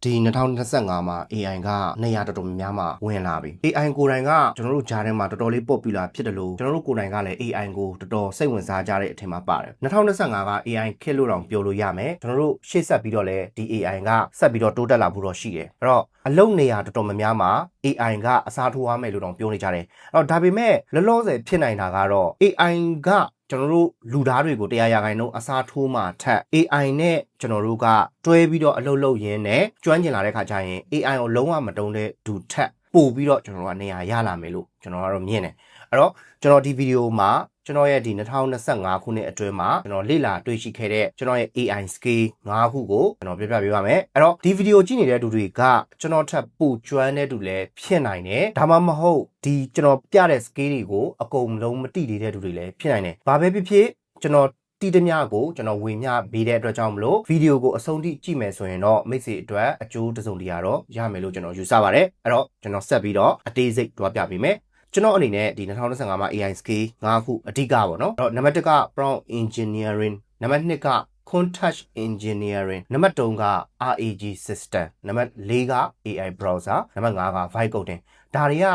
ဒီ2025မှာ AI ကနေရာတော်တော်များများမှာဝင်လာပြီ AI ကိုယ်တိုင်ကကျွန်တော်တို့ဂျားထဲမှာတော်တော်လေး popular ဖြစ်တယ်လို့ကျွန်တော်တို့ကိုယ်တိုင်ကလည်း AI ကိုတော်တော်စိတ်ဝင်စားကြတဲ့အထင်မှာပါတယ်2025က AI ခေတ်လို့တောင်ပြောလို့ရမယ်ကျွန်တော်တို့ရှေ့ဆက်ပြီးတော့လည်းဒီ AI ကဆက်ပြီးတော့တိုးတက်လာဖို့တော့ရှိတယ်အဲ့တော့အလုပ်နေရာတော်တော်များများမှာ AI ကအစားထိုးရမယ်လို့တောင်ပြောနေကြတယ်အဲ့တော့ဒါပေမဲ့လောလောဆယ်ဖြစ်နိုင်တာကတော့ AI ကကျွန်တော်တို့လူသားတွေကို100ရာခိုင်နှုန်းအစားထိုးမှထက် AI နဲ့ကျွန်တော်တို့ကတွဲပြီးတော့အလုပ်လုပ်ရင်းနဲ့ကျွမ်းကျင်လာတဲ့ခါကျရင် AI ကိုလုံးဝမတုံးတဲ့ဒူထက်ပို့ပြီးတော့ကျွန်တော်တို့ကနေရာရလာမယ်လို့ကျွန်တော်ကတော့မြင်တယ်အဲ့တော့ကျွန်တော်ဒီဗီဒီယိုမှာကျွန်တော်ရဲ့ဒီ2025ခုနှစ်အတွင်းမှာကျွန်တော်လေ့လာတွေ့ရှိခဲ့တဲ့ကျွန်တော်ရဲ့ AI skill 5ခုကိုကျွန်တော်ပြပြပေးပါမယ်အဲ့တော့ဒီဗီဒီယိုကြည့်နေတဲ့သူတွေကကျွန်တော်ထပ်ပို့ကျွမ်းတဲ့သူလည်းဖြစ်နိုင်တယ်ဒါမှမဟုတ်ဒီကျွန်တော်ပြတဲ့ skill တွေကိုအကုန်လုံးမသိသေးတဲ့သူတွေလည်းဖြစ်နိုင်တယ်ဘာပဲဖြစ်ဖြစ်ကျွန်တော်တီးတမျှကိုကျွန်တော်ဝင်မျှပေးတဲ့အတွက်ကြောင့်မလို့ဗီဒီယိုကိုအဆုံးထိကြည့်မယ်ဆိုရင်တော့မိတ်ဆွေအတွက်အကျိုးတစုံတရာတော့ရမယ်လို့ကျွန်တော်ယူဆပါတယ်အဲ့တော့ကျွန်တော်ဆက်ပြီးတော့အသေးစိတ်တွားပြပေးမယ်ကျွန်တော်အနေနဲ့ဒီ2025မှာ AI skill 5ခုအဓိကပေါ့နော်အဲ့တော့နံပါတ်1က prompt engineering နံပါတ်2က context engineering နံပါတ်3က RAG system နံပါတ်4က AI browser နံပါတ်5က vibe coding ဒါတွေက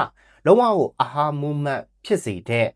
လုံးဝကို aha moment ဖြစ်စေတဲ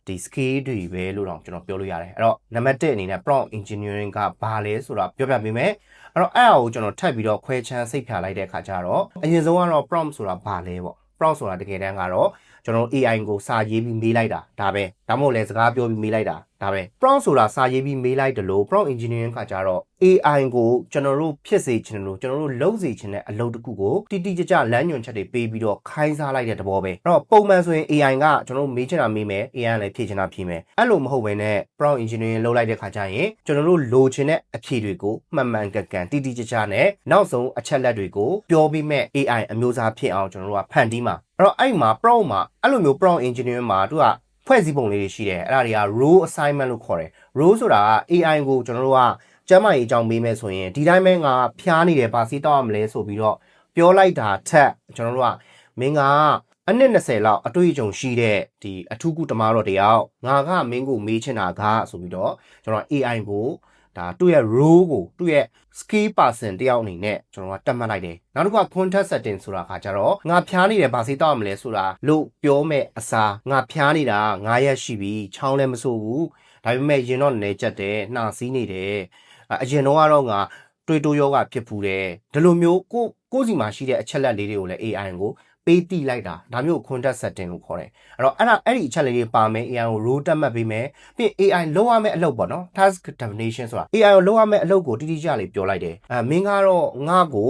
့ဒီ skill တွေပဲလို့တော့ကျွန်တော်ပြောလို့ရတယ်အဲ့တော့နံပါတ်1အနေနဲ့ prompt engineering ကဘာလဲဆိုတာပြောပြပေးမယ်အဲ့တော့အဲ့အရာကိုကျွန်တော်ထပ်ပြီးတော့ခွဲခြမ်းစိတ်ဖြာလိုက်တဲ့အခါကျတော့အရင်ဆုံးကတော့ prompt ဆိုတာဘာလဲပေါ့ prompt ဆိုတာတကယ်တမ်းကတော့ကျွန်တော် AI ကိုစာရေးပြီးမေးလိုက်တာဒါပဲဒါမှမဟုတ်လဲစကားပြောပြီးမေးလိုက်တာဒါပဲ prompt ဆိုတာစာရေးပြီးမေးလိုက်တယ်လို့ prompt engineering ကကြတော့ AI ကိုကျွန်တော်တို့ဖြစ်စေချင်တယ်လို့ကျွန်တော်တို့လုပ်စေချင်တဲ့အလုပ်တစ်ခုကိုတိတိကျကျလမ်းညွှန်ချက်တွေပေးပြီးတော့ခိုင်းစားလိုက်တဲ့သဘောပဲအဲ့တော့ပုံမှန်ဆိုရင် AI ကကျွန်တော်တို့မေးချင်တာမေးမယ် AI ကလည်းဖြေချင်တာဖြေမယ်အဲ့လိုမဟုတ်ဘဲနဲ့ prompt engineering လုပ်လိုက်တဲ့ခါကျရင်ကျွန်တော်တို့လိုချင်တဲ့အဖြေတွေကိုမှန်မှန်ကန်ကန်တိတိကျကျနဲ့နောက်ဆုံးအချက်လက်တွေကိုပြောပြီးမဲ့ AI အမျိုးအစားဖြစ်အောင်ကျွန်တော်တို့ကဖန်တီးမှာအဲ့တော့အဲ့မှာ prompt မှာအဲ့လိုမျိုး prompt engineering မှာသူကဖွဲ့စည်းပုံလေးတွေရှိတယ်အဲ့ဒါတွေက role assignment လို့ခေါ်တယ် role ဆိုတာက AI ကိုကျွန်တော်တို့ကကျမ်းမာရေးအကြောင်းမေးမယ်ဆိုရင်ဒီတိုင်းပဲငါဖျားနေတယ်ပါစီတောက်ရမလဲဆိုပြီးတော့ပြောလိုက်တာထက်ကျွန်တော်တို့ကမင်းကအနှစ်20လောက်အတွေ့အကြုံရှိတဲ့ဒီအထူးကုတမားတော်တယောက်ငါကမင်းကိုမေးချင်တာကဆိုပြီးတော့ကျွန်တော် AI ကိုဒါသူ့ရဲ့ role ကိုသူ့ရဲ့ skill person တယောက်အနေနဲ့ကျွန်တော်ကတတ်မှတ်လိုက်တယ်နောက်တစ်ခုက context setting ဆိုတာခါကျတော့ငါဖျားနေတယ်ဘာစီတောက်ရမလဲဆိုတာလို့ပြောမဲ့အစားငါဖျားနေတာ9ရက်ရှိပြီချောင်းလည်းမဆိုးဘူးဒါပေမဲ့ရင်တော့နေကြက်တယ်နှာစီးနေတယ်အရင်တော့ကတော့ငါတွေးတိုးယောဂဖြစ်ဖူးတယ်ဒီလိုမျိုးကိုစီမှာရှိတဲ့အချက်လက်လေးတွေကိုလည်း AI ကိုပေးတိလိုက်တာဒါမျိုး context setting လို့ခေါ်တယ်အဲ့တော့အဲ့ဒီအချက်လေးတွေပါမယ် AI ကို role တက်မှတ်ပေးမယ်ပြီး AI လောက်ရမယ့်အလုပ်ပေါ့နော် task definition ဆိုတာ AI ကိုလောက်ရမယ့်အလုပ်ကိုတိတိကျကျလေးပြောလိုက်တယ်မင်းကတော့ငါ့ကိ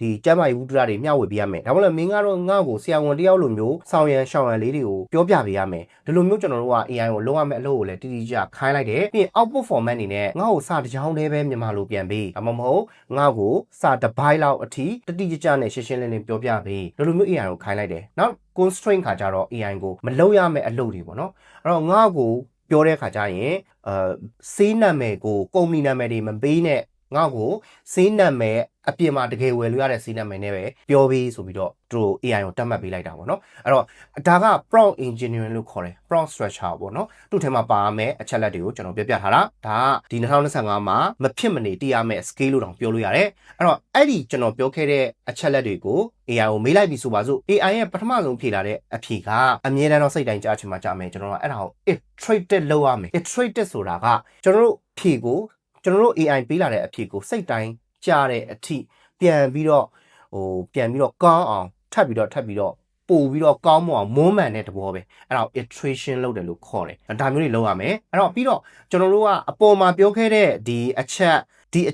ုဒီကျမ်းမာရေးဝတ္ထုတွေမျှဝေပေးရမယ်ဒါမှမဟုတ်မင်းကတော့ငါ့ကိုဆရာဝန်တယောက်လိုမျိုးဆောင်ရန်ရှောင်ရန်လေးတွေကိုပြောပြပေးရမယ်ဒီလိုမျိုးကျွန်တော်တို့က AI ကိုလုံးဝမဲ့အလုပ်ကိုလည်းတိတိကျကျခိုင်းလိုက်တယ်ပြီးရင် output format အနေနဲ့ငါ့ကိုစာတစ်ကြောင်းတည်းပဲမြန်မာလိုပြန်ပေးဒါမှမဟုတ်ငါ့ကိုစာတစ်ပိုင်းလောက်အထိတိတိကျကျနဲ့ရှင်းရှင်းလင်းလင်းပြောပြပေးဒီလိုမျိုး AI ကိုခိုင်းလိုက်တယ်နောက် constraint ခါကြတော့ AI ကိုမလုပ်ရမယ့်အလုပ်တွေပေါ့နော်အဲ့တော့ငါ့ကိုပြောတဲ့ခါကျရင်စေးနာမည်ကိုကုမ္ပဏီနာမည်တွေမပေးနဲ့ငါ့ကိုစေးနာမည်အပြင်မှာတကယ်ဝယ်လို့ရတဲ့စေးနာမည်နဲ့ပဲပြောပြီးဆိုပြီးတော့သူတို့ AI ကိုတတ်မှတ်ပေးလိုက်တာပေါ့နော်အဲ့တော့ဒါက prompt engineering လို့ခေါ်တယ် prompt structure ပေါ့နော်သူ့ထဲမှာပါမယ်အချက်လက်တွေကိုကျွန်တော်ပြပြထားတာဒါကဒီ2025မှာမဖြစ်မနေတည်ရမယ့် scale လို့တောင်ပြောလို့ရတယ်အဲ့တော့အဲ့ဒီကျွန်တော်ပြောခဲ့တဲ့အချက်လက်တွေကို AI ကိုမေးလိုက်ပြီဆိုပါစို့ AI ရဲ့ပထမဆုံးဖြေလာတဲ့အဖြေကအမြဲတမ်းတော့စိတ်တိုင်းကြားချင်မှကြားမယ်ကျွန်တော်ကအဲ့ဒါကို iterated လုပ်ရမယ် iterated ဆိုတာကကျွန်တော်တို့ဖြေကိုကျွန်တော်တို့ AI ပေးလာတဲ့အဖြေကိုစိတ်တိုင်းကြားတဲ့အထိပြန်ပြီးတော့ကောင်းအောင်ထပ်ပြီးတော့ပို့ပြီးတော့ကောင်းမအောင်မွမ်းမံတဲ့သဘောပဲအဲ့ဒါကို iteration လုပ်တယ်လို့ခေါ်တယ်ဒါမျိုးတွေလုပ်ရမယ်အဲ့တော့ပြီးတော့ကျွန်တော်တို့ကအပေါ်မှာပြောခဲ့တဲ့ဒီအချ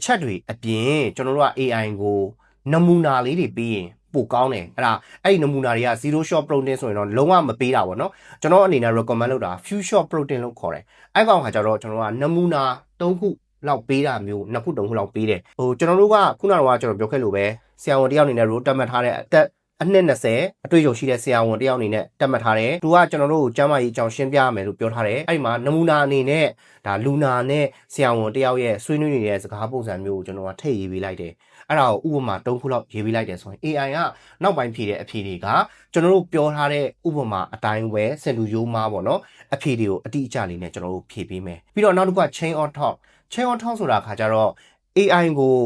က်တွေအပြင်ကျွန်တော်တို့က AI ကိုနမူနာလေးတွေပြီးရင်ပိုကောင်းတယ်အဲ့ဒီနမူနာတွေက zero shot protein ဆိုရင်တော့လုံးဝမပေးတာပေါ့နော်ကျွန်တော်အနေနဲ့ recommend လုပ်တာ few shot protein လို့ခေါ်တယ်အဲ့ကောင်ခါကျတော့ကျွန်တော်ကနမူနာ3ခုလောက်ပေးတာမျိုး2ခု3ခုလောက်ပေးတယ်ကျွန်တော်တို့ကခုနကတော့ကျွန်တော်ပြောခဲ့လို့ပဲဆရာဝန်တယောက်အနေနဲ့ role တက်မှတ်ထားတဲ့အသက်အနှစ်20အတွေ့အကြုံရှိတဲ့ဆရာဝန်တယောက်အနေနဲ့တက်မှတ်ထားတယ်သူကကျွန်တော်တို့ကိုကျမ်းမာရေးအကြောင်းရှင်းပြရမယ်လို့ပြောထားတယ်အဲ့ဒီမှာနမူနာအနေနဲ့ဒါလူနာနဲ့ဆရာဝန်တယောက်ရဲ့ဆွေးနွေးနေတဲ့စကားပုံစံမျိုးကိုကျွန်တော်ကထည့်ရေးပေးလိုက်တယ်အဲ့ဒါကိုဥပမာ3ခုလောက်ရေးပေးလိုက်တယ်ဆိုရင် AI ကနောက်ပိုင်းဖြည့်တဲ့အဖြေတွေကကျွန်တော်တို့ပြောထားတဲ့ဥပမာအတိုင်းပဲစင်တူရိုးမားပေါ့နော်အဖြေတွေကိုအတိအကျလေးနဲ့ကျွန်တော်တို့ဖြည့်ပေးမယ်ပြီးတော့နောက်တစ်ခုက chain of thought ဆိုတာခါကျတော့ AI ကို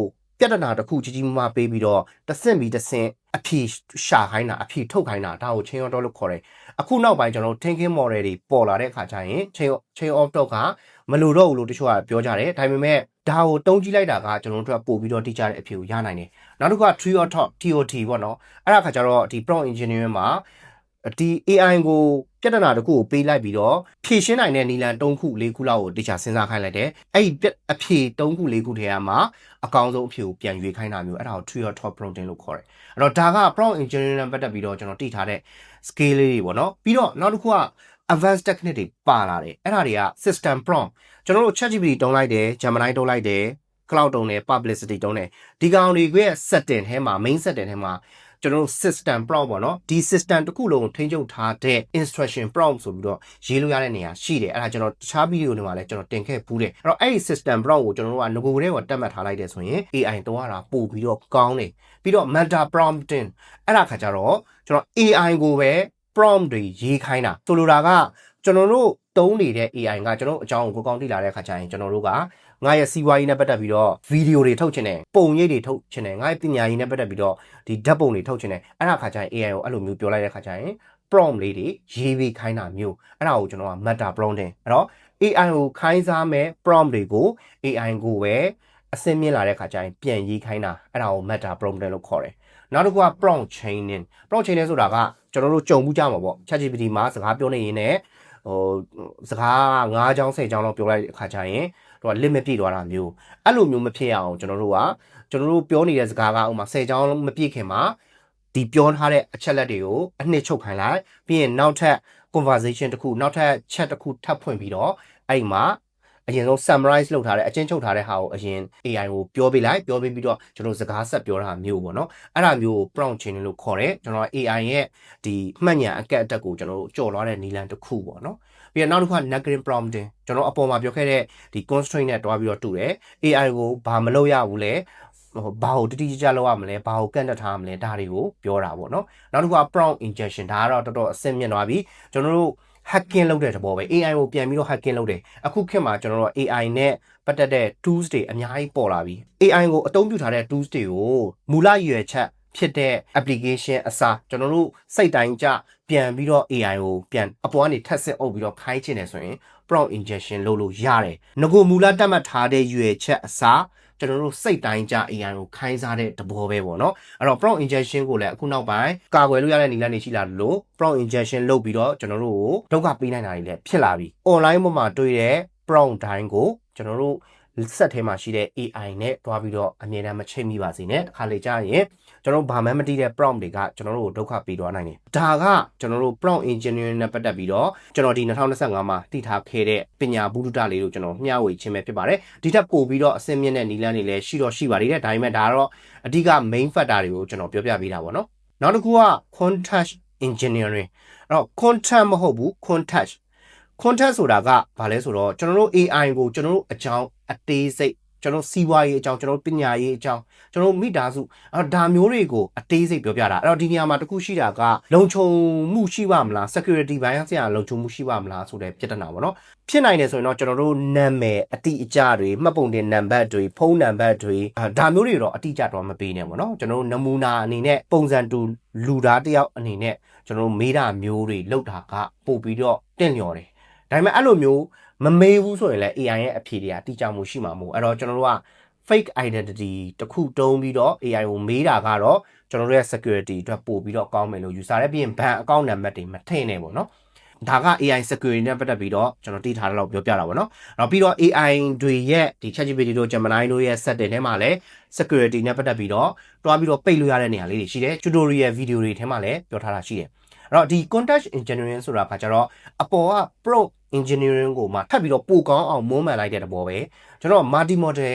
ပြဿနာတစ်ခုကြီးကြီးမားမားပေးပြီးတော့တစ်ဆင့်ပြီးတစ်ဆင့်အဖြေရှာခိုင်းတာအဖြေထုတ်ခိုင်းတာဒါကို chain of thought လို့ခေါ်တယ်အခုနောက်ပိုင်းကျွန်တော်တို့ thinking model တွေပေါ်လာတဲ့အခါကျရင် chain of thought ကမလိုတော့ဘူးလို့တချို့ကပြောကြတယ်ဒါပေမဲ့ဒါကိုတုံးကြည့်လိုက်တာကကျွန်တော်တို့ကပို့ပြီးတော့တိကျတဲ့အဖြေကိုရနိုင်တယ်နောက်တစ်ခုက tree of thought TOT ပေါ့နော်အဲ့ဒါခါကျတော့ဒီ prompt engineering မှာဒီ AI ကိုပြဿနာတစ်ခုကိုပေးလိုက်ပြီးတော့ဖြေရှင်းနိုင်တဲ့နည်းလမ်း3ခု4ခုလောက်ကိုတိကျစဉ်းစားခိုင်းလိုက်တယ်အဲ့ဒီအဖြေ3ခု4ခုထဲမှာအကောင်းဆုံးအဖြေကိုပြန်ရွေးခိုင်းတာမျိုးအဲ့ဒါကို tree of thought prompting လို့ခေါ်တယ်အဲ့တော့ဒါက prompt engineering နဲ့ပတ်သက်ပြီးတော့ကျွန်တော်တည်ထားတဲ့ scale လေးတွေပေါ့နော်ပြီးတော့နောက်တစ်ခုက advanced technique တွေပါလာတယ်အဲ့ဒါတွေက system prompt ကျွန်တော်တို့ ChatGPT တုံးလိုက်တယ် Gemini တုံးလိုက်တယ် cloud တုံးတယ် publicity တုံးတယ်ဒီကောင်တွေရဲ့ setting ထဲမှာ main setting ထဲမှာကျွန်တော်တို့ system prompt ပေါ့နော်ဒီ system တစ်ခုလုံးကိုထိန်းချုပ်ထားတဲ့ instruction prompt ဆိုပြီးတော့ရေးလို့ရတဲ့နေရာရှိတယ်အဲ့ဒါကျွန်တော်တခြား video တွေမှာလည်းကျွန်တော်တင်ခဲ့ပူးတယ်အဲ့တော့အဲ့ဒီ system prompt ကိုကျွန်တော်တို့ကငကိုယ်တည်းကတက်မှတ်ထားလိုက်တယ်ဆိုရင် AI တုံးရတာပို့ပြီးတော့ကောင်းတယ်ပြီးတော့ meta prompting အဲ့ဒါခါကျတော့ကျွန်တော် AI ကိုပဲ prompt တွေရေးခိုင်းတာဆိုလိုတာကကျွန်တော်တို့တုံးနေတဲ့ AI ကကျွန်တော်အကြောင်းကိုကောင်းသိလာတဲ့အခါကျရင်ကျွန်တော်တို့ကငါရဲ့စီးပွားရေးနဲ့ပတ်သက်ပြီးတော့ဗီဒီယိုတွေထုတ်ချင်တယ်ပုံရိပ်တွေထုတ်ချင်တယ်ငါရဲ့ပညာရေးနဲ့ပတ်သက်ပြီးတော့ဒီဓာတ်ပုံတွေထုတ်ချင်တယ်အဲ့ဒါခါကျရင် AI ကိုအဲ့လိုမျိုးပြောလိုက်တဲ့ခါကျရင် prompt လေးတွေရေးပြီးခိုင်းတာမျိုးအဲ့ဒါကိုကျွန်တော်က meta prompting အဲ့တော့ AI ကိုခိုင်းစားမဲ့ prompt တွေကို AI ကိုပဲအစင်းမြင့်လာတဲ့ခါကျရင်ပြန်ရေးခိုင်းတာအဲ့ဒါကို meta prompting လို့ခေါ်တယ်နောက်တစ်ခုက prompt chaining ဆိုတာကကျွန်တော်တို့ကြုံမှုကြမှာပေါ့ ChatGPT မှာစကားပြောနေရင်းနဲ့စကား9ချောင်း10ချောင်းလောက်ပြောလိုက်တဲ့အခါကျရင်တော့ limit ပြည့်သွားတာမျိုးအဲ့လိုမျိုးမဖြစ်အောင်ကျွန်တော်တို့ပြောနေတဲ့စကားကဥမာ10ချောင်းမပြည့်ခင်မှာဒီပြောထားတဲ့အချက်လက်တွေကိုအနှစ်ချုပ်ခိုင်းလိုက်ပြီးရင်နောက်ထပ် conversation တစ်ခုနောက်ထပ် chat တစ်ခုထပ်ဖွင့်ပြီးတော့အဲ့မှာအရင်ဆုံး summarize လုပ်ထားတဲ့အကျဉ်းချုပ်ထားတဲ့ဟာကိုအရင် AI ကိုပြောပေးပြီးတော့ကျွန်တော်စကားဆက်ပြောတာမျိုးပေါ့နော်အဲ့ဒါမျိုးကို prompt chaining လို့ခေါ်တယ်ကျွန်တော် AI ရဲ့ဒီမှတ်ဉာဏ်အကက်အတက်ကိုကျွန်တော်တို့ကြော်လွှားတဲ့နည်းလမ်းတစ်ခုပေါ့နော်ပြီးတော့နောက်တစ်ခါ negative prompting ကျွန်တော်အပေါ်မှာပြောခဲ့တဲ့ဒီ constraint နဲ့တွားပြီးတော့တူတယ် AI ကိုဘာမလုပ်ရဘူးလဲဘာကိုတိတိကျကျလုပ်ရမလဲဘာကိုကန့်တက်ထားမလဲဒါတွေကိုပြောတာပေါ့နော်နောက်တစ်ခါ prompt injection ဒါကတော့တော်တော်အဆင့်မြင့်သွားပြီကျွန်တော်တို့ hacking လုပ်တဲ့သဘောပဲ AI ကိုပြန်ပြီးတော့ hacking လုပ်တယ်အခုခေတ်မှာကျွန်တော်တို့ AI နဲ့ပတ်သက်တဲ့ tools တွေအများကြီးပေါ်လာပြီ AI ကိုအသုံးပြုထားတဲ့ tools တွေကိုမူလရွယ်ချက်ဖြစ်တဲ့ application အစားကျွန်တော်တို့စိတ်တိုင်းကြပြန်ပြီးတော့ AI ကိုပြန်အပေါ်ကနေထပ်ဆင့်အုပ်ပြီးတော့ခိုင်းချင်တယ်ဆိုရင် prompt injection လုပ်လို့ရတယ်ငကိုမူလတတ်မှတ်ထားတဲ့ရွယ်ချက်အစားကျွန်တော်တို့စိတ်တိုင်းကြ AI ကိုခိုင်းစားတဲ့သဘောပဲပေါ့နော်အဲ့တော့ prompt injection ကိုလည်းအခုနောက်ပိုင်းကာကွယ်လို့ရတဲ့နည်းလမ်းတွေရှိလာလို့ prompt injection လုပ်ပြီးတော့ကျွန်တော်တို့ကိုဒုက္ခပေးနိုင်တာတွေလည်းဖြစ်လာပြီ online ပေါ်မှာတွေ့တဲ့ prompt တိုင်းကိုကျွန်တော်တို့ဆက်ထဲမှာရှိတဲ့ AI နဲ့တွားပြီးတော့အမြဲတမ်းမချိတ်မိပါစေနဲ့တစ်ခါလေကြာရင်ကျွန်တော်တို့ဘာမှမသိတဲ့ prompt တွေကကျွန်တော်တို့ကိုဒုက္ခပေးသွားနိုင်တယ်ဒါကကျွန်တော်တို့ prompt engineering နဲ့ပတ်သက်ပြီးတော့ကျွန်တော်ဒီ2025မှာတည်ထားခဲ့တဲ့ပညာဘုဒ္ဓလေးကိုကျွန်တော်မျှဝေခြင်းပဲဖြစ်ပါတယ်ဒီထက်ပိုပြီးတော့အဆင့်မြင့်တဲ့နည်းလမ်းတွေလည်းရှိပါသေးတယ်ဒါပေမဲ့ဒါကတော့အဓိက main factor တွေကိုကျွန်တော်ပြောပြပေးတာပေါ့နော်နောက်တစ်ခုက context engineering အဲ့တော့ content မဟုတ်ဘူး context ဆိုတာကဘာလဲဆိုတော့ကျွန်တော်တို့ AI ကိုကျွန်တော်တို့အကြောင်းအသေးစိတ်ကျွန်တော်စီးပွားရေးအကြောင်းကျွန်တော်ပညာရေးအကြောင်းကျွန်တော်မိသားစုဒါမျိုးတွေကိုအသေးစိတ်ပြောပြတာအဲ့တော့ဒီနေရာမှာတခုရှိတာကလုံခြုံမှုရှိပါမလား security ဘိုင်းဆရာလုံခြုံမှုရှိပါမလားဆိုတဲ့ပြဿနာပေါ့နော်ဖြစ်နိုင်တယ်ဆိုရင်တော့ကျွန်တော်တို့နာမည်အတိအကျတွေမှတ်ပုံတင်နံပါတ်တွေဖုန်းနံပါတ်တွေဒါမျိုးတွေတော့အတိအကျတော့မပေးနဲ့ပေါ့နော်ကျွန်တော်တို့နမူနာအနေနဲ့ပုံစံတူလူသားတယောက်အနေနဲ့ကျွန်တော်တို့မေးတာမျိုးတွေလောက်တာကပို့ပြီးတော့တင့်လျော်တယ်ဒါပေမဲ့အဲ့လိုမျိုးမမေးဘူးဆိုရင်လည်း AI ရဲ့အဖြေတွေကတိကျမှုရှိမှာမဟုတ်အဲ့တော့ကျွန်တော်တို့က fake identity တခုတုံးပြီးတော့ AI ကိုမေးတာကတော့ကျွန်တော်တို့ရဲ့ security အတွက်ပို့ပြီးတော့ကောင်းမယ်လို့ယူဆတယ်ပြီးရင်ဘဏ်အကောင့်နံပါတ်တွေမထည့်နဲ့ပေါ့နော်ဒါက AI security နဲ့ပတ်သက်ပြီးတော့ကျွန်တော်တည်ထားတယ်လို့ပြောပြတာပေါ့နော်အဲ့တော့ပြီးတော့ AI တွေရဲ့ဒီ ChatGPT တို့ Gemini တို့ရဲ့ setting ထဲမှာလည်း security နဲ့ပတ်သက်ပြီးတော့တွားပြီးတော့ပိတ်လို့ရတဲ့နေရာလေးတွေရှိတယ် tutorial video တွေထဲမှာလည်းပြောထားတာရှိတယ်အဲ့တော့ဒီ context engineering ဆိုတာကကျတော့အပေါ်က prompt engineering ကိုမှထပ်ပြီးတော့ပိုကောင်းအောင်မွမ်းမံလိုက်တဲ့သဘောပဲကျွန်တော် multi model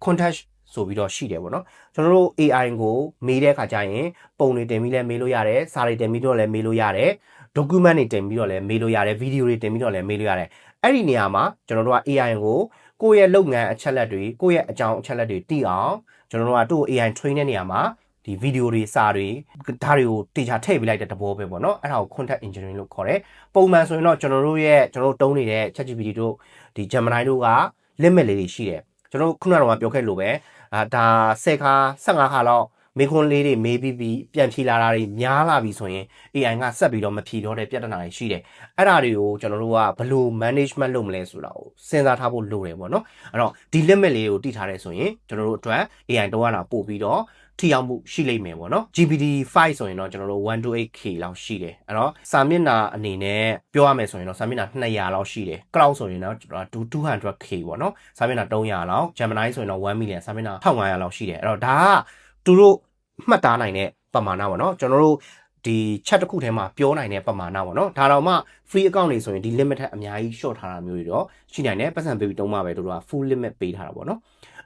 context ဆိုပြီးတော့ရှိတယ်ပေါ့နော်ကျွန်တော်တို့ AI ကိုမေးတဲ့အခါကျရင်ပုံတွေတင်ပြီးလည်းမေးလို့ရတယ်စာတွေတင်ပြီးတော့လည်းမေးလို့ရတယ် document တွေတင်ပြီးတော့လည်းမေးလို့ရတယ် video တွေတင်ပြီးတော့လည်းမေးလို့ရတယ်အဲ့ဒီနေရာမှာကျွန်တော်တို့က AI ကိုကိုယ့်ရဲ့လုပ်ငန်းအချက်လက်တွေကိုယ့်ရဲ့အကြောင်းအချက်လက်တွေသိအောင်ကျွန်တော်တို့ကသူ့ AI train တဲ့နေရာမှာဒီဗီဒီယိုတွေစာတွေဒါတွေကိုတေချာထည့်ပေးလိုက်တဲ့သဘောပဲပေါ့နော်အဲ့ဒါကို content engineering လို့ခေါ်တယ်ပုံမှန်ဆိုရင်တော့ကျွန်တော်တို့တုံးနေတဲ့ ChatGPT တို့ဒီ Gemini တို့က limit လေးတွေရှိတယ်ကျွန်တော်ခုနကတော့ပြောခဲ့လို့ပဲ ဒါ10ခါ15ခါလောက်မေခွန်းလေးတွေမေးပြီးပြန်ဖြေလာတာတွေများလာပြီဆိုရင် AI ကဆက်ပြီးတော့မဖြေတော့တဲ့ပြဿနာတွေရှိတယ်အဲ့ဒါတွေကိုကျွန်တော်တို့ကဘယ်လို management လုပ်မလဲဆိုတာကိုစဉ်းစားထားဖို့လိုတယ်ပေါ့နော်အဲ့တော့ဒီ limit လေးကိုတည်ထားတယ်ဆိုရင်ကျွန်တော်တို့အတွက် AI တော့ရတာပို့ပြီးတော့ထိရောက်မှုရှိလိမ့်မယ်ပေါ့နော် GPT-5 ဆိုရင်တော့ကျွန်တော်တို့ 128K လောက်ရှိတယ်အဲ့တော့စာမျက်နှာအနေနဲ့ပြောရမယ်ဆိုရင်တော့စာမျက်နှာ200လောက်ရှိတယ် cloud ဆိုရင်တော့ကျွန်တော်တို့ 200K ပေါ့နော်စာမျက်နှာ300လောက် Gemini ဆိုရင်တော့1 million စာမျက်နှာ1500လောက်ရှိတယ်အဲ့တော့ဒါကသူတို့မှတ်သားနိုင်တဲ့ပမာဏပေါ့နော်ကျွန်တော်တို့ဒီ chat တစ်ခုထဲမှာပြောနိုင်တဲ့ပမာဏပေါ့နော်ဒါတော့မှ free account တွေဆိုရင်ဒီ limit ထက်အများကြီး short ထားတာမျိုးတွေတော့ရှိနိုင်တယ်ပတ်စံပေးပြီးတုံးမှပဲတို့က full limit ပေးထားတာပေါ့နော်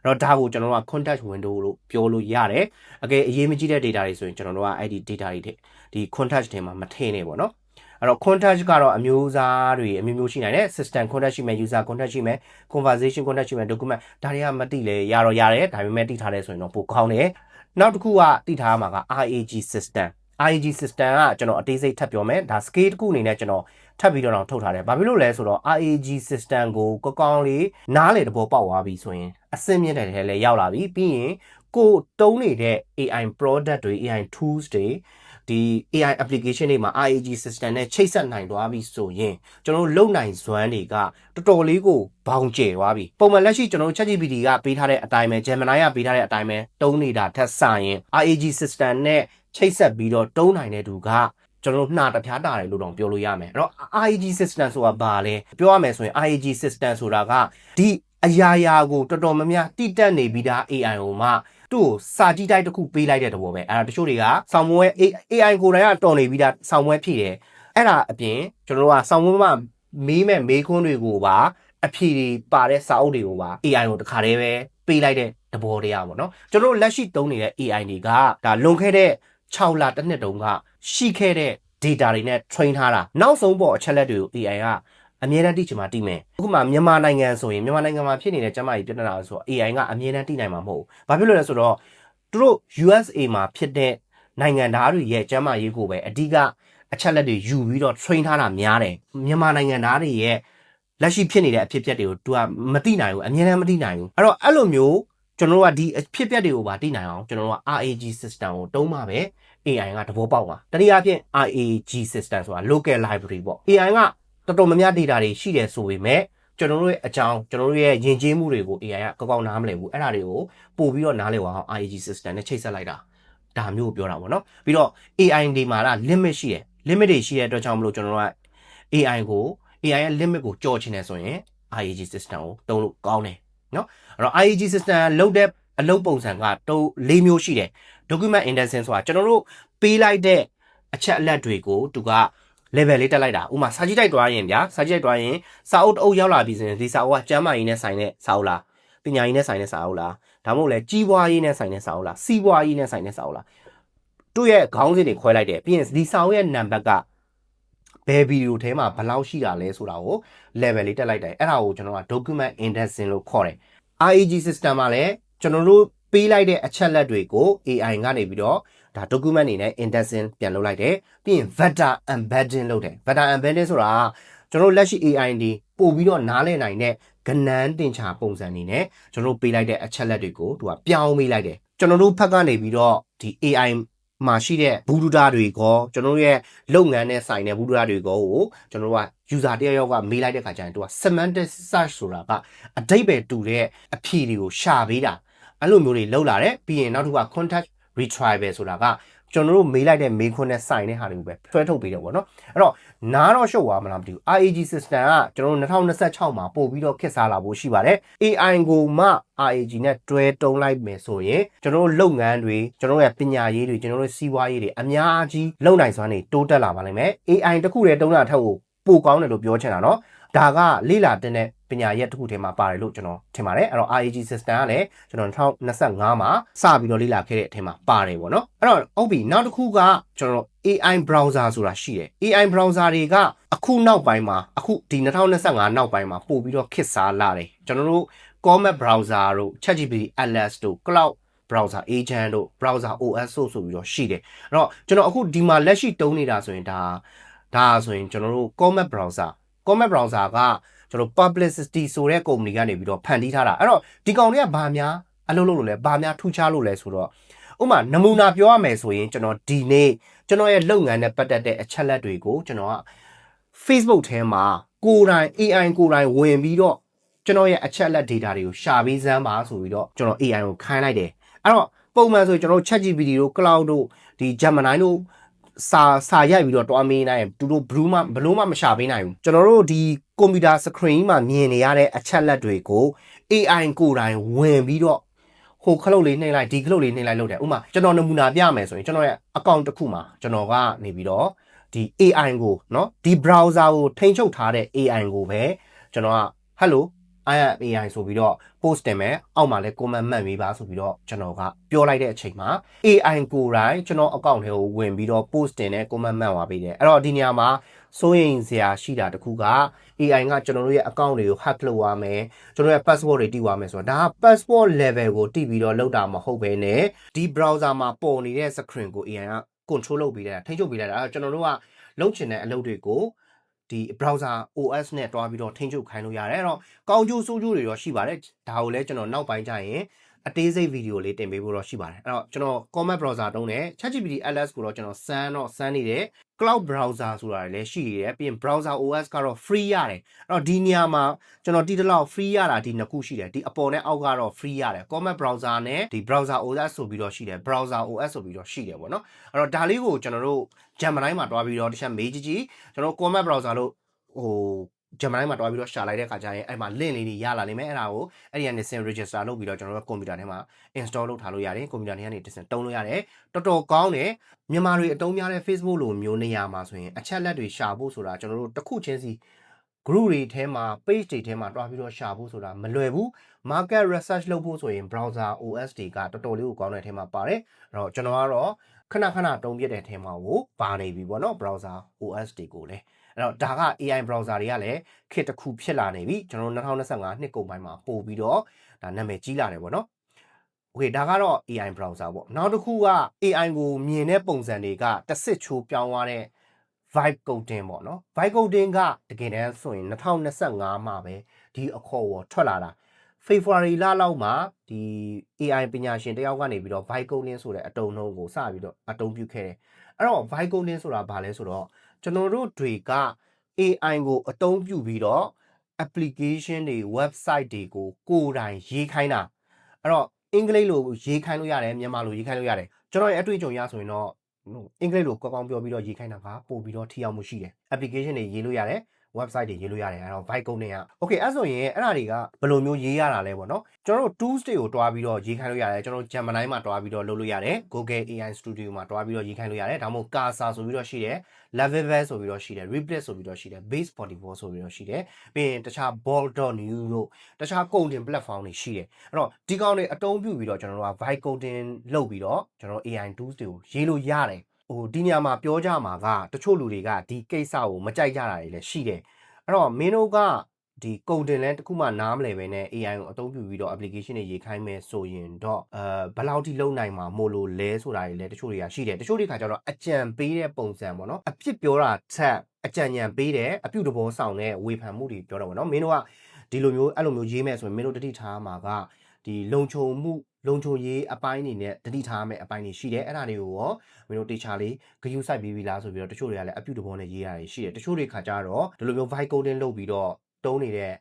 အဲ့တော့ဒါကိုကျွန်တော်တို့က context window လို့ပြောလို့ရတယ်အရေးမကြီးတဲ့ data တွေဆိုရင်ကျွန်တော်တို့ကအဲ့ဒီ data တွေဒီ context ထဲမှာမထည့်နဲ့ပေါ့နော်အဲ့တော့ context ကတော့အမျိုးအစားတွေအမျိုးမျိုးရှိနိုင်တယ် system context ရှိမယ် user context ရှိမယ် conversation context ရှိမယ် document ဒါတွေကမသိလဲရတော့ရတယ်ဒါပေမဲ့သိထားတယ်ဆိုရင်တော့ပိုကောင်းတယ်နောက်တစ်ခုကသိထားမှာက RAG system RAG system ကကျွန်တော်အသေးစိတ်ထပ်ပြောမယ်ဒါ scale တစ်ခုအနေနဲ့ကျွန်တော်ထပ်ပြီးတော့ထုတ်ထားတယ်ဘာဖြစ်လို့လဲဆိုတော့ RAG system ကိုကောင်းလေးနားလေတဘောပေါက်သွားပြီဆိုရင်အဆင့်မြင့်တဲ့ထဲလဲရောက်လာပြီပြီးရင်ကိုတုံးနေတဲ့ AI product တွေ AI tools တွေဒီ AI application တွေမှာ RAG system နဲ့ချိတ်ဆက်နိုင်သွားပြီဆိုရင်ကျွန်တော်တို့လုံနိုင်စွမ်းတွေကတော်တော်လေးကိုဘောင်ကျယ်သွားပြီပုံမှန်လက်ရှိကျွန်တော်တို့ ChatGPT ကပေးထားတဲ့အတိုင်းပဲ Gemini ကပေးထားတဲ့အတိုင်းပဲတုံးနေတာထက်ဆရင် RAG system နဲ့ချိတ်ဆက်ပြီးတော့တုံးနိုင်တဲ့သူကကျွန်တော်တို့နှာတပြားတာတယ်လို့တော့ပြောလို့ရမယ်အဲ့တော့ RAG system ဆိုတာဘာလဲပြောရမယ်ဆိုရင် RAG system ဆိုတာကဒီအရာကိုတော်တော်များများတိတက်နေပြီးသား AI ကိုမှသူ့ကိုစာကြည့်တိုက်တစ်ခုပေးလိုက်တဲ့သဘောပဲအဲ့ဒါတချို့တွေကဆောင်းမွဲ AI ကိုယ်တိုင်ကတော်နေပြီးသားဆောင်းမွဲဖြည့်တယ်အဲ့ဒါအပြင်ကျွန်တော်တို့ကဆောင်းမွဲမှာမေးမဲ့မေးခွန်းတွေကိုပါအဖြေတွေပါတဲ့စာအုပ်တွေကိုပါ AI ကိုတခါတည်းပဲပေးလိုက်တဲ့သဘောတရားပေါ့နော်ကျွန်တော်တို့လက်ရှိသုံးနေတဲ့ AI တွေကဒါလွန်ခဲ့တဲ့6လတစ်နှစ်တုန်းကရှိခဲ့တဲ့ data တွေနဲ့ train ထားတာနောက်ဆုံးပေါ်အချက်လက်တွေကို AI ကအမြဲတမ်းသိချင်မှသိမယ်အခုမှမြန်မာနိုင်ငံဆိုရင်မြန်မာနိုင်ငံမှာဖြစ်နေတဲ့ကျန်းမာရေးပြဿနာဆိုတော့ AI ကအမြဲတမ်းသိနိုင်မှာမဟုတ်ဘူးဘာဖြစ်လို့လဲဆိုတော့သူတို့ USA မှာဖြစ်တဲ့နိုင်ငံသားတွေရဲ့ကျန်းမာရေးကိုပဲအဓိကအချက်လက်တွေယူပြီးတော့ train ထားတာများတယ်မြန်မာနိုင်ငံသားတွေရဲ့လက်ရှိဖြစ်နေတဲ့အဖြစ်အပျက်တွေကို तू ကမသိနိုင်ဘူးအမြဲတမ်းမသိနိုင်ဘူးအဲ့တော့အဲ့လိုမျိုးကျွန်တော်တို့ကဒီအဖြစ်အပျက်တွေကိုပါသိနိုင်အောင်ကျွန်တော်တို့က RAG system ကိုတုံးမှာပဲ AI ကတဘောပေါက်ပါတနည်းအားဖြင့် RAG system ဆိုတာ local library ပေါ့ AI ကတော်တော်များများ data တွေရှိတယ်ဆိုပေမဲ့ကျွန်တော်တို့ရဲ့အကြောင်းကျွန်တော်တို့ရဲ့ယဉ်ကျေးမှုတွေကို AI ကကောင်းနားမလည်ဘူးအဲ့ဒါတွေကိုပို့ပြီးတော့နားလည်အောင် RAG system နဲ့ချိတ်ဆက်လိုက်တာဒါမျိုးကိုပြောတာပေါ့နော်ပြီးတော့ AI တွေမှာလား limit ရှိတယ် limit တွေရှိတဲ့အတွက်ကြောင့်မလို့ကျွန်တော်တို့က AI ရဲ့ limit ကိုကြော်ချင်တယ်ဆိုရင် RAG system ကိုတုံးလို့ကောင်းတယ်နော်အဲ့တော့ RAG system လုပ်တဲ့အလုပ်ပုံစံကတုံး၄မျိုးရှိတယ် document indexing ဆိုတာကျွန်တော်တို့ပေးလိုက်တဲ့အချက်အလက်တွေကိုသူက level လေးတက်လိုက်တာဥမာစာကြည့်တိုက်သွားရင်ဗျာစာကြည့်တိုက်သွားရင်စာအုပ်အုပ်ရောက်လာပြီဆိုရင်ဒီစာအုပ်ကကျမ်းမာရေးနဲ့ဆိုင်တဲ့စာအုပ်လားပညာရေးနဲ့ဆိုင်တဲ့စာအုပ်လားဒါမှမဟုတ်လဲကြီးပွားရေးနဲ့ဆိုင်တဲ့စာအုပ်လားစီးပွားရေးနဲ့ဆိုင်တဲ့စာအုပ်လားသူ့ရဲ့ခေါင်းစဉ်တွေခွဲလိုက်တယ်ပြီးရင်ဒီစာအုပ်ရဲ့နံပါတ်ကဘယ်ဗီဒီယိုထဲမှာဘယ်လောက်ရှိတာလဲဆိုတာကို level လေးတက်လိုက်တယ်အဲ့ဒါကိုကျွန်တော်က document indexing လို့ခေါ်တယ် RAG system မှာလည်းကျွန်တော်တို့ပေးလိုက်တဲ့အချက်လက်တွေကို AI ကနေပြီးတော့ဒါ document အနေနဲ့ indexing ပြန်လုပ်လိုက်တယ်ပြီးရင် vector embedding လုပ်တယ် vector embedding ဆိုတာကျွန်တော်လက်ရှိ AI တွေပို့ပြီးတော့နားလည်နိုင်တဲ့ကဏ္ဍတင်ချာပုံစံအနေနဲ့ကျွန်တော်ပေးလိုက်တဲ့အချက်လက်တွေကိုသူကပြောင်းပေးလိုက်တယ်ကျွန်တော်တို့ဖက်ကနေပြီးတော့ဒီ AI မှာရှိတဲ့ဘူဒူတာတွေကိုကျွန်တော်ရဲ့လုပ်ငန်းနဲ့ဆိုင်တဲ့ဘူဒူတာတွေကိုကျွန်တော်တို့က user တယောက်ကမေးလိုက်တဲ့ခါကျရင်သူက semantic search ဆိုတာကအဓိပ္ပာယ်တူတဲ့အဖြေတွေကိုရှာပေးတာအဲ့လိုမျိုးတွေလောက်လာတယ်ပြီးရင်နောက်တစ်ခုက context retrieval ဆိုတာကကျွန်တော်တို့မေးလိုက်တဲ့မေးခွန်းနဲ့ဆိုင်တဲ့ဟာတွေကိုပဲဆွဲထုတ်ပေးတယ်ပေါ့နော်အဲ့တော့နားတော့ရှုပ်သွားမလားမသိဘူး RAG system ကကျွန်တော်တို့2026မှာပို့ပြီးတော့ခက်စားလာဖို့ရှိပါတယ် AI ကိုမှ RAG နဲ့တွဲတုံးလိုက်မယ်ဆိုရင်ကျွန်တော်တို့လုပ်ငန်းတွေကျွန်တော်တို့ရဲ့ပညာရေးတွေကျွန်တော်တို့စီးပွားရေးတွေအများကြီးလုပ်နိုင်စွမ်းတွေတိုးတက်လာပါလိမ့်မယ် AI တခုတည်းတုံးတာထက်ကိုပိုကောင်းတယ်လို့ပြောချင်တာเนาะဒါကလေ့လာတဲ့ပညာရက်တစ်ခုထဲမှာပါတယ်လို့ကျွန်တော်ထင်ပါတယ်အဲ့တော့ RAG system ကလည်းကျွန်တော်2025မှာစပြီးတော့လေ့လာခဲ့တဲ့အထဲမှာပါတယ်ပေါ့နော်အဲ့တော့ဟုတ်ပြီနောက်တစ်ခုကကျွန်တော် AI browser ဆိုတာရှိတယ် AI browser တွေကအခုနောက်ပိုင်းမှာအခုဒီ2025နောက်ပိုင်းမှာပို့ပြီးတော့ခစ်စားလာတယ်ကျွန်တော်တို့ Comet browser တို့ ChatGPT Atlas တို့ Cloud browser agent တို့ browser OS ဆိုပြီးတော့ရှိတယ်အဲ့တော့ကျွန်တော်အခုဒီမှာလက်ရှိတုံးနေတာဆိုရင်ဒါဆိုရင်ကျွန်တော်တို့ Comet browser ကကျွန်တော် publicity ဆိုတဲ့ company ကနေပြီးတော့ဖန်တီးထားတာအဲ့တော့ဒီကောင်တွေကဘာများ အလုပ်လုပ်လို့လဲဘာများထူးခြားလို့လဲဆိုတော့ဥမာနမူနာပြောရမယ်ဆိုရင်ကျွန်တော်ဒီနေ့ကျွန်တော်ရဲ့လုပ်ငန်းနဲ့ပတ်သက်တဲ့အချက်လက်တွေကိုကျွန်တော်က Facebook ထဲမှာကိုယ်တိုင် AI ကိုယ်တိုင်ဝင်ပြီးတော့ကျွန်တော်ရဲ့အချက်လက် data တွေကိုရှာပေးစမ်းပါဆိုပြီးတော့ကျွန်တော် AI ကိုခိုင်းလိုက်တယ်အဲ့တော့ပုံမှန်ဆိုကျွန်တော် ChatGPT တို့ Cloud တို့ဒီ Gemini တို့စာရိုက်ပြီးတော့တွားမေးနိုင်သူတို့ဘလို့မှမရှာပေးနိုင်ဘူးကျွန်တော်တို့ဒီကွန်ပျူတာ screen မှာမြင်နေရတဲ့အချက်လက်တွေကို AI ကိုယ်တိုင်ဝင်ပြီးတော့ဟိုခလုတ်လေးနှိမ့်လိုက်ဒီခလုတ်လေးနှိမ့်လိုက်လုပ်တယ်ဥမာကျွန်တော်နမူနာပြမယ်ဆိုရင်ကျွန်တော်ရဲ့ account တစ်ခုမှာကျွန်တော်ကနေပြီးတော့ဒီ AI ကိုเนาะဒီ browser ကိုထိန်းချုပ်ထားတဲ့ AI ကိုပဲကျွန်တော်က hello I am AI ဆိုပြီးတော့ post တင်မယ်အောက်မှာလဲ comment မှတ်ပေးပါဆိုပြီးတော့ကျွန်တော်ကပြောလိုက်တဲ့အချိန်မှာ AI ကိုယ်တိုင်ကျွန်တော် account ထဲကိုဝင်ပြီးတော့ post တင်တဲ့ comment မှတ်ပါပေးတယ်အဲ့တော့ဒီနေရာမှာစိုးရိမ်စရာရှိတာတခုက AI ကကျွန်တော်တို့ရဲ့ account တွေကို hack လုပ်ရမယ်ကျွန်တော်ရဲ့ password တွေတိသွားမယ်ဆိုတော့ဒါက password level ကိုတိပြီးတော့လောက်တာမဟုတ်ဘဲနဲ့ဒီ browser မှာပေါ်နေတဲ့ screen ကို AI က control လုပ်ပေးလိုက်တာထိန်းချုပ်ပေးလိုက်တာအဲ့တော့ကျွန်တော်တို့ကလုပ်ချင်တဲ့အလုပ်တွေကိုဒီ browser OS နဲ့တွားပြီးတော့ထိန်းချုပ်ခိုင်းလို့ရတယ်အဲ့တော့ကောင်းကျိုးဆိုးကျိုးတွေတော့ရှိပါတယ်ဒါကိုလည်းကျွန်တော်နောက်ပိုင်းကျရင်အသေးစိတ်ဗီဒီယိုလေးတင်ပေးဖို့တော့ရှိပါတယ်အဲ့တော့ကျွန်တော် Comet browser တုံးတယ် ChatGPT LS ကိုတော့ကျွန်တော်စမ်းနေတယ် Cloud browser ဆိုတာလည်းရှိနေတယ်ပြီးရင် browser OS ကတော့ free ရတယ်အဲ့တော့ဒီနေရာမှာကျွန်တော်တီးတလောက် free ရတာဒီနှစ်ခုရှိတယ်ဒီအပေါ်နဲ့အောက်ကတော့ free ရတယ် Comet browser နဲ့ဒီ browser OS ဆိုပြီးတော့ရှိတယ် browser OS ဆိုပြီးတော့ရှိတယ်ပေါ့နော်အဲ့တော့ဒါလေးကိုကျွန်တော်တို့ Gemini မှာတွားပြီးတော့တစ်ချက်မေးကြည့်ကျွန်တော် Comet browser လို့ဟို Gemini မှာတွားပြီးတော့ရှာလိုက်တဲ့ခါကျရင်အဲ့မှာ link လေးတွေရလာလိမ့်မယ်အဲ့ဒါကိုအဲ့ဒီကနေစင် register လုပ်ပြီးတော့ကျွန်တော်တို့ကွန်ပျူတာထဲမှာ install လုပ်ထားလို့ရတယ်ကွန်ပျူတာထဲကနေတစ်စင်တုံးလို့ရတယ်တော်တော်ကောင်းတယ်မြန်မာတွေအတုံးများတဲ့ Facebook လိုမျိုးနေရာမှာဆိုရင်အချက်လက်တွေရှာဖို့ဆိုတာကျွန်တော်တို့တစ်ခုချင်းစီ group တွေထဲမှာ page တွေထဲမှာတွားပြီးတော့ရှာဖို့ဆိုတာမလွယ်ဘူး market research လုပ်ဖို့ဆိုရင် browser OS တွေကတော်တော်လေးကိုကောင်းတဲ့အထဲမှာပါတယ်အဲ့တော့ကျွန်တော်ကတော့ခဏတုံးပြတဲ့အထဲမှာကိုပါနေပြီပေါ့နော် browser OS တွေကိုလည်းအဲ့တော့ဒါက AI browser တွေကလည်းခေတ်တစ်ခုဖြစ်လာနေပြီကျွန်တော်တို့2025နှစ်ကုန်ပိုင်းမှာပို့ပြီးတော့ဒါနာမည်ကြီးလာတယ်ပေါ့နော် Okay ဒါကတော့ AI browser ပေါ့နောက်တစ်ခုက AI ကိုမြင်တဲ့ပုံစံတွေကတစ်စစ်ချိုးပြောင်းသွားတဲ့ vibe coding ပေါ့နော် vibe coding ကတကယ်တမ်းဆိုရင်2025မှာပဲဒီအခေါ်ဝေါ်ထွက်လာတာ February လလောက်မှာဒီ AI ပညာရှင်တယောက်ကနေပြီးတော့ vibe coding ဆိုတဲ့အတုံးနှုံးကိုစပြီးတော့အသုံးပြုခဲ့တယ်အဲ့တော့ vibe coding ဆိုတာဘာလဲဆိုတော့ကျွန်တော်တို့တွေက AI ကိုအသုံးပြုပြီးတော့ application တွေ website တွေကိုကိုယ်တိုင်ရေးခိုင်းတာအဲ့တော့အင်္ဂလိပ်လိုရေးခိုင်းလို့ရတယ်မြန်မာလိုရေးခိုင်းလို့ရတယ်ကျွန်တော်ရဲ့အတွေ့အကြုံရဆိုရင်တော့အင်္ဂလိပ်လိုကောင်းပြောပြီးတော့ရေးခိုင်းတာကပို့ပြီးတော့ထိရောက်မှုရှိတယ် application တွေရေးလို့ရတယ် website တွေရေးလို့ရတယ်အဲ့တော့ vibe coding က okay အဲ့ဆိုရင်အဲ့ဒါတွေကဘယ်လိုမျိုးရေးရတာလဲပေါ့နော်ကျွန်တော်တို့ tools တွေကိုတွားပြီးတော့ရေးခိုင်းလို့ရတယ်ကျွန်တော်တို့ Gemini မှာတွားပြီးတော့လုပ်လို့ရတယ် Google AI Studio မှာတွားပြီးတော့ရေးခိုင်းလို့ရတယ်ဒါမှမဟုတ် Casa ဆိုပြီးတော့ရှိတယ် Levelware ဆိုပြီးတော့ရှိတယ် Replit ဆိုပြီးတော့ရှိတယ် Base44 ဆိုပြီးတော့ရှိတယ်ပြီးရင်တခြား Ball.new တို့တခြား coding platform တွေရှိတယ်အဲ့တော့ဒီကောင်တွေအသုံးပြုပြီးတော့ကျွန်တော်တို့က vibe coding လုပ်ပြီးတော့ကျွန်တော် AI tools တွေကိုရေးလို့ရတယ်ဟိုဒီနေရာမှာပြောကြမှာကတချို့လူတွေကဒီကိစ္စကိုမကြိုက်ကြတာတွေလည်းရှိတယ်အဲ့တော့မင်းတို့ကဒီ coding လဲတခုမှနားမလည်ပဲနဲ့ AI ကိုအသုံးပြုပြီးတော့ application တွေရေးခိုင်းမယ်ဆိုရင်တော့ဘယ်လောက်ထိလုံနိုင်မှာမို့လို့လဲဆိုတာတွေလည်းတချို့တွေကရှိတယ်တချို့တွေခါကျတော့အကြံပေးတဲ့ပုံစံပေါ့နော်အဖြစ်ပြောတာချက်အကြံဉာဏ်ပေးတယ်အပြုတ်တဘောဆောင်တဲ့ဝေဖန်မှုတွေပြောတော့ဗောနော်မင်းတို့ကဒီလိုမျိုးအဲ့လိုမျိုးရေးမယ်ဆိုရင်မင်းတို့တတိထားမှာကဒီလုံခြုံရေးအပိုင်းနေနဲ့တတိထားမယ်အပိုင်းတွေရှိတယ်အဲ့ဒါတွေကိုရောမင်းတို့တေချာလေးဂရုစိုက်ပြီးပြီလားဆိုပြီးတော့တချို့တွေကလည်းအပြုတ်တဘောနဲ့ရေးရတယ်ရှိတယ်တချို့တွေခါကျတော့ဒီလိုမျိုး vibe coding လုပ်ပြီးတော့တုံးနေတဲ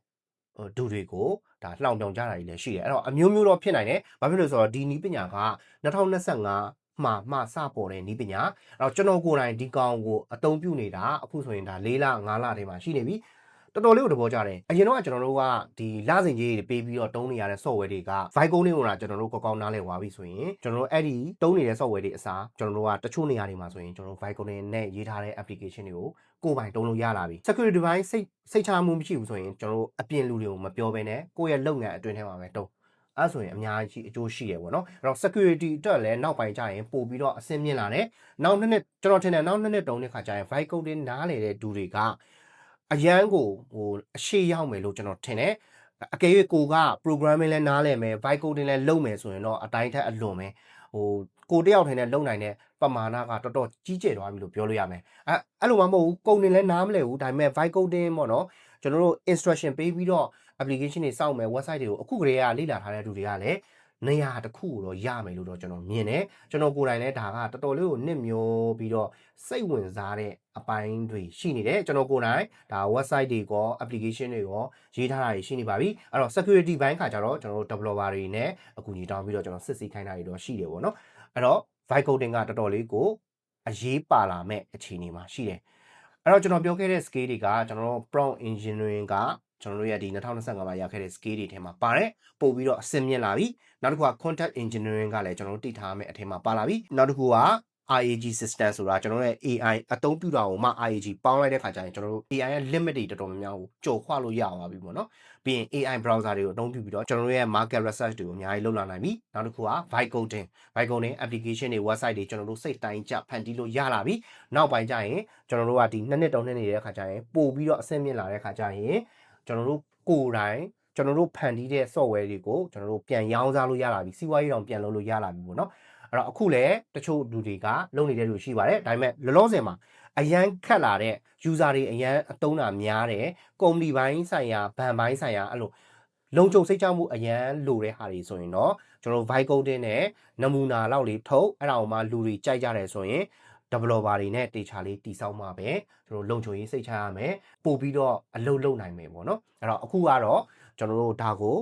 ့ဒုတွေကိုဒါလှောင်ပြောင်ကြတာတွေလည်းရှိတယ်အဲ့တော့အမျိုးမျိုးတော့ဖြစ်နိုင်တယ်ဘာဖြစ်လို့ဆိုတော့ဒီနည်းပညာက2025မှစပေါ်တဲ့နည်းပညာအဲ့တော့ကျွန်တော်ကိုယ်တိုင်ဒီကောင်ကိုအသုံးပြုနေတာအခုဆိုရင်ဒါ4လ5လထဲမှာရှိနေပြီတော်တော်လေးကိုသဘောကျတယ်အရင်တော့ကျွန်တော်တို့ကဒီလစဉ်ကြီးတွေပေးပြီးတော့တုံးနေရတဲ့ software တွေက vibe coding ကိုကျွန်တော်တို့ကောင်းနားလည်သွားပြီဆိုရင်ကျွန်တော်တို့အဲ့ဒီတုံးနေတဲ့ software တွေအစားကျွန်တော်တို့ကတချို့နေရာတွေမှာဆိုရင်ကျွန်တော်တို့ vibe coding နဲ့ရေးထားတဲ့ application တွေကိုကိုယ်ပိုင်တုံးလို့ရလာပြီ security device စိတ်ချမှုမရှိဘူးဆိုရင်ကျွန်တော်တို့အပြင်လူတွေကိုမပြောဘဲနဲ့ကိုယ့်ရဲ့လုပ်ငန်းအတွင်းထဲမှာပဲတုံးအဲ့ဆိုရင်အများကြီးအကျိုးရှိတယ်ပေါ့နော်အဲ့တော့ security အတွက်လည်းနောက်ပိုင်းကျရင်ပို့ပြီးတော့အဆင့်မြင့်လာတယ်နောက်နှစ်ကျွန်တော်ထင်တယ်နောက်နှစ်တုံးတဲ့ခါကျရင် vibe coding နားလေတဲ့သူတွေကအရန်ကိုဟိုအရှိရောက်မယ်လို့ကျွန်တော်ထင်တယ်အကယ်၍ကိုက programming လဲနားလည်မယ် vibe coding လဲလုပ်မယ်ဆိုရင်တော့အတိုင်းထက်အလွန်ပဲဟိုကိုတယောက်ထိုင်နဲ့လုံနိုင်တဲ့ပမာဏကတော်တော်ကြီးကျယ်သွားပြီလို့ပြောလို့ရမယ်အဲ့လိုမှမဟုတ်ဘူးကုန်တင်လဲနားမလဲဘူးဒါပေမဲ့ vibe coding ပေါ့နော်ကျွန်တော်တို့ instruction ပေးပြီးတော့ application တွေစောင့်မယ် website တွေကိုအခုကတည်းကလေ့လာထားတဲ့လူတွေကလည်း နေရာတစ်ခုကိုတော့ရမယ်လို့တော့ကျွန်တော်မြင်တယ်ကျွန်တော်ကိုယ်တိုင်လည်းဒါကတော်တော်လေးကိုနစ်မျောပြီးတော့စိတ်ဝင်စားတဲ့အပိုင်းတွေရှိနေတယ်ကျွန်တော်ကိုယ်တိုင်ဒါ website တွေကော application တွေရောရေးထားတာတွေရှိနေပါပြီအဲ့တော့ security ဘိုင်းခါကြတော့ကျွန်တော်တို့ developer တွေနဲ့အကူအညီတောင်းပြီးတော့ကျွန်တော်စစ်ဆေးခိုင်းတာတွေတော့ရှိတယ်ပေါ့နော်အဲ့တော့ vibe coding ကတော်တော်လေးကိုအရေးပါလာမဲ့အခြေအနေမှာရှိတယ်အဲ့တော့ကျွန်တော်ပြောခဲ့တဲ့ skill တွေကကျွန်တော်တို့ prompt engineering ကကျွန်တော်တို့ရဲ့ဒီ2025မှာရခဲ့တဲ့ skill တွေထဲမှာပါတယ်ပို့ပြီးတော့အဆင့်မြင့်လာပြီနောက်တစ်ခုက content engineering ကလည်းကျွန်တော်တို့တည်ထားမယ့်အထက်မှာပါလာပြီနောက်တစ်ခုကRAG system ဆိုတာကျွန်တော်တို့ရဲ့ AI အသုံးပြုတာကိုမှ RAG ပေါင်းလိုက်တဲ့ခါကျရင်ကျွန်တော်တို့ AI ရဲ့ limit တွေတော်တော်များများကိုကျော်ခွလို့ရသွားပြီပေါ့နော်ပြီးရင် AI browser တွေကိုအသုံးပြုပြီးတော့ကျွန်တော်တို့ရဲ့ market research တွေကိုအများကြီးလုပ်လာနိုင်ပြီနောက်တစ်ခုက vibe coding application တွေ website တွေကျွန်တော်တို့စိတ်တိုင်းကြဖန်တီးလို့ရလာပြီနောက်ပိုင်းကျရင်ကျွန်တော်တို့ကဒီ2နှစ်3နှစ်နေတဲ့ခါကျရင်ပို့ပြီးတော့အဆင့်မြင့်လာတဲ့ခါကျရင်ကျွန်တော်တို့ကိုယ်တိုင်ကျွန်တော်တို့ဖန်တီးတဲ့ software တွေကိုကျွန်တော်တို့ပြန်ရောင်းစားလို့ရလာပြီစီးပွားရေးတောင်ပြန်လုပ်လို့ရလာပြီပေါ့နော်အဲ့တော့အခုလည်းတချို့လူတွေကလုပ်နေတဲ့လူရှိပါတယ်ဒါပေမဲ့လောလောဆယ်မှာအရန်ခက်လာတဲ့ user တွေအရန်အသုံးတာများတယ်ကုမ္ပဏီပိုင်းဆိုင်ရာဘဏ်ပိုင်းဆိုင်ရာအဲ့လိုလုံခြုံစိတ်ချမှုအရန်လိုတဲ့ဟာတွေဆိုရင်တော့ကျွန်တော် vibe coding နဲ့နမူနာလောက်လေးထုတ်အဲ့ဒါကိုမှလူတွေကြိုက်ကြတယ်ဆိုရင် developer တွေနဲ့ data လေးတည်ဆောက်မှာပဲကျွန်တော်လုံခြုံရေးစိတ်ချရမယ်ပို့ပြီးတော့အလုပ်လုပ်နိုင်မယ်ပေါ့နော်အဲ့တော့အခုကတော့ကျွန်တော်တို့ဒါကို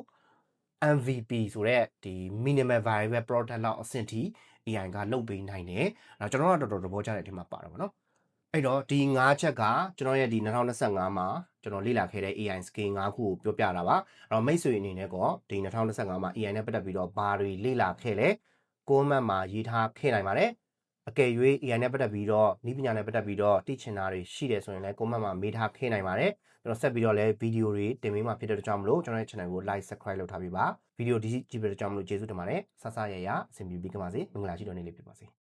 MVP ဆိုတဲ့ဒီ minimal viable product လောက်အဆင့်ထိ AI ကလုပ်ပေးနိုင်တယ်။ကျွန်တော်တို့တော်တော်သဘောကျတဲ့အထက်မှာပါတယ်ပေါ့နော်။အဲ့တော့ဒီ၅ချက်ကကျွန်တော်ရဲ့ဒီ2025မှာကျွန်တော်လေ့လာခဲ့တဲ့ AI skill 5ခုကိုပြောပြတာပါ။အဲ့တော့မိတ်ဆွေအနေနဲ့ကောဒီ2025မှာ AI နဲ့ပတ်သက်ပြီးတော့ဘာတွေလေ့လာခဲ့လဲ။ comment မှာရေးထားခဲ့နိုင်ပါတယ်။အကယ်၍ AI နဲ့ပတ်သက်ပြီးတော့နည်းပညာနဲ့ပတ်သက်ပြီးတော့သိချင်တာတွေရှိတယ်ဆိုရင်လည်း comment မှာမေးထားခဲ့နိုင်ပါတယ်။ကျွန်တော်ဆက်ပြီးတော့လည်းဗီဒီယိုတွေတင်ပေးမှာဖြစ်တဲ့အတွက်ကြောင့်မလို့ကျွန်တော်ရဲ့ channel ကို like subscribe လုပ်ထားပေးပါဗီဒီယိုဒီကြည့်ပေးတဲ့ကြောင့်မလို့ကျေးဇူးတင်ပါတယ်ဆဆရရအဆင်ပြေပြီးကြပါစေမင်္ဂလာရှိတော်နေ့လေးဖြစ်ပါစေ